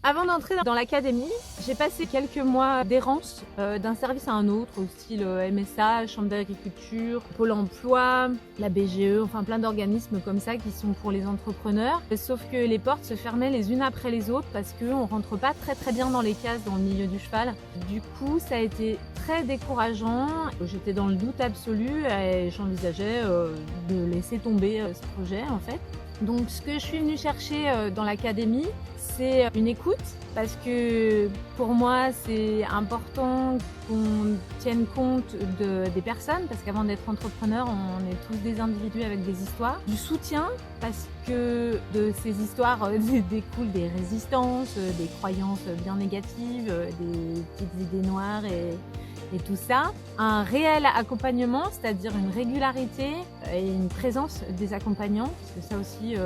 Avant d'entrer dans l'académie, j'ai passé quelques mois d'errance d'un service à un autre, au style MSA, Chambre d'agriculture, Pôle emploi, la BGE, enfin plein d'organismes comme ça qui sont pour les entrepreneurs. Sauf que les portes se fermaient les unes après les autres parce qu'on rentre pas très bien dans les cases dans le milieu du cheval. Du coup, ça a été très décourageant. J'étais dans le doute absolu et j'envisageais de laisser tomber ce projet en fait. Donc ce que je suis venue chercher dans l'académie, c'est une écoute parce que pour moi c'est important qu'on tienne compte des personnes parce qu'avant d'être entrepreneur on est tous des individus avec des histoires. Du soutien parce que de ces histoires découlent des résistances, des croyances bien négatives, des petites idées noires et tout ça. Un réel accompagnement, c'est-à-dire une régularité et une présence des accompagnants, parce que ça aussi,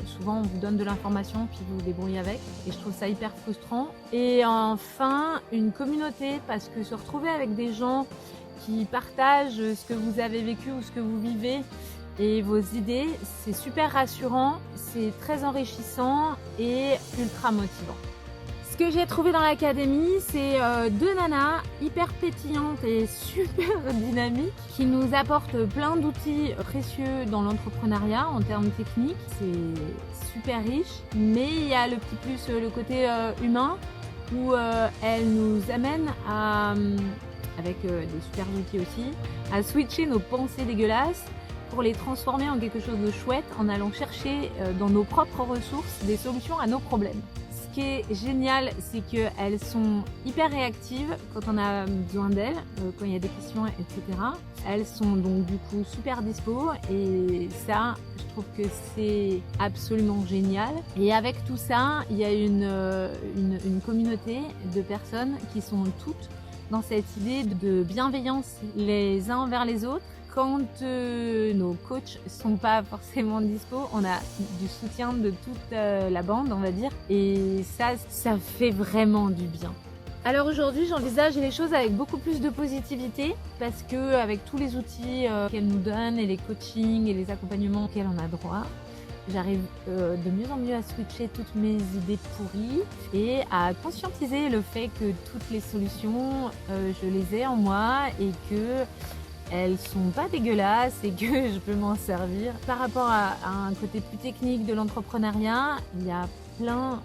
souvent on vous donne de l'information puis vous vous débrouillez avec, et je trouve ça hyper frustrant. Et enfin, une communauté, parce que se retrouver avec des gens qui partagent ce que vous avez vécu ou ce que vous vivez et vos idées, c'est super rassurant, c'est très enrichissant et ultra motivant. Ce que j'ai trouvé dans l'académie, c'est deux nanas hyper pétillantes et super dynamiques qui nous apportent plein d'outils précieux dans l'entrepreneuriat en termes techniques. C'est super riche, mais il y a le petit plus, le côté humain, où elles nous amènent à, avec des super outils aussi, à switcher nos pensées dégueulasses pour les transformer en quelque chose de chouette en allant chercher dans nos propres ressources des solutions à nos problèmes. Ce qui est génial, c'est qu'elles sont hyper réactives quand on a besoin d'elles, quand il y a des questions, etc. Elles sont donc du coup super dispo et ça, je trouve que c'est absolument génial. Et avec tout ça, il y a une communauté de personnes qui sont toutes dans cette idée de bienveillance les uns envers les autres. Quand nos coachs sont pas forcément dispo, on a du soutien de toute la bande, on va dire. Et ça fait vraiment du bien. Alors aujourd'hui, j'envisage les choses avec beaucoup plus de positivité parce que avec tous les outils qu'elle nous donne et les coachings et les accompagnements auxquels on a droit, j'arrive de mieux en mieux à switcher toutes mes idées pourries et à conscientiser le fait que toutes les solutions, je les ai en moi et que elles sont pas dégueulasses et que je peux m'en servir. Par rapport à un côté plus technique de l'entrepreneuriat, il y a plein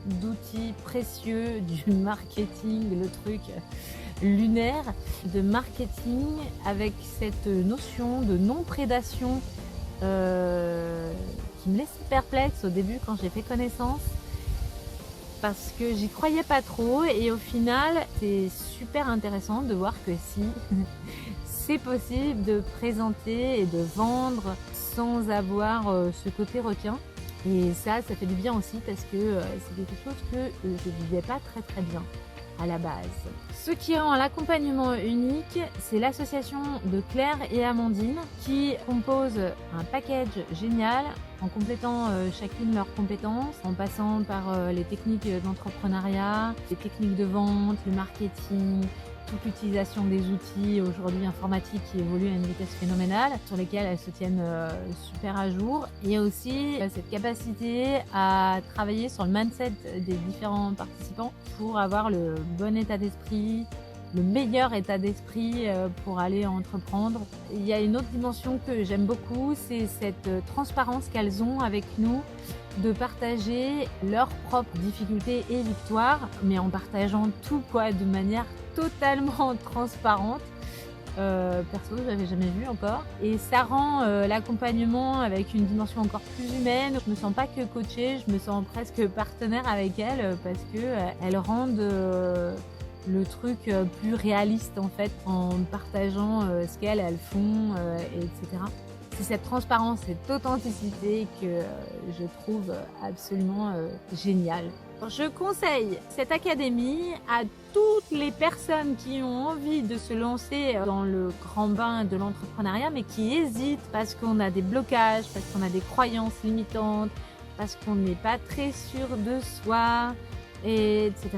d'outils précieux du marketing, le truc lunaire de marketing avec cette notion de non-prédation qui me laisse perplexe au début quand j'ai fait connaissance parce que j'y croyais pas trop et au final c'est super intéressant de voir que si c'est possible de présenter et de vendre sans avoir ce côté requin. Et ça fait du bien aussi parce que c'est quelque chose que je ne vivais pas très bien à la base. Ce qui rend l'accompagnement unique, c'est l'association de Claire et Amandine qui composent un package génial en complétant chacune leurs compétences, en passant par les techniques d'entrepreneuriat, les techniques de vente, le marketing, toute l'utilisation des outils aujourd'hui informatiques qui évoluent à une vitesse phénoménale, sur lesquels elles se tiennent super à jour. Il y a aussi cette capacité à travailler sur le mindset des différents participants pour avoir le bon état d'esprit, le meilleur état d'esprit pour aller entreprendre. Il y a une autre dimension que j'aime beaucoup, c'est cette transparence qu'elles ont avec nous de partager leurs propres difficultés et victoires, mais en partageant tout de manière totalement transparente. Perso, j'avais jamais vu encore. Et ça rend l'accompagnement avec une dimension encore plus humaine. Je me sens pas que coachée, je me sens presque partenaire avec elles parce que elles rendent le truc plus réaliste en fait en partageant ce qu'elles font, etc. C'est cette transparence, cette authenticité que je trouve absolument géniale. Je conseille cette académie à toutes les personnes qui ont envie de se lancer dans le grand bain de l'entrepreneuriat mais qui hésitent parce qu'on a des blocages, parce qu'on a des croyances limitantes, parce qu'on n'est pas très sûr de soi, etc.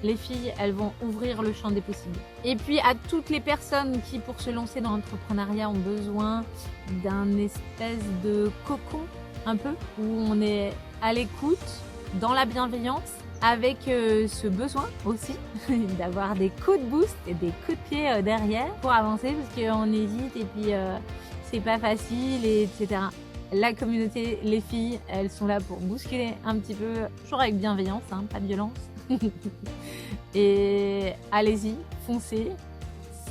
Les filles, elles vont ouvrir le champ des possibles. Et puis à toutes les personnes qui, pour se lancer dans l'entrepreneuriat, ont besoin d'un espèce de cocon, un peu, où on est à l'écoute, dans la bienveillance, avec ce besoin aussi d'avoir des coups de boost et des coups de pied derrière pour avancer parce qu'on hésite et puis c'est pas facile, etc. La communauté, les filles, elles sont là pour bousculer un petit peu, toujours avec bienveillance, hein, pas de violence. Et allez-y, foncez,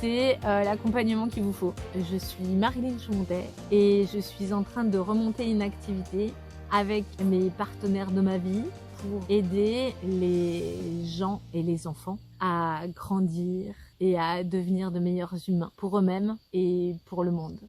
c'est l'accompagnement qu'il vous faut. Je suis Marilyn Choumontet et je suis en train de remonter une activité avec mes partenaires de ma vie pour aider les gens et les enfants à grandir et à devenir de meilleurs humains pour eux-mêmes et pour le monde.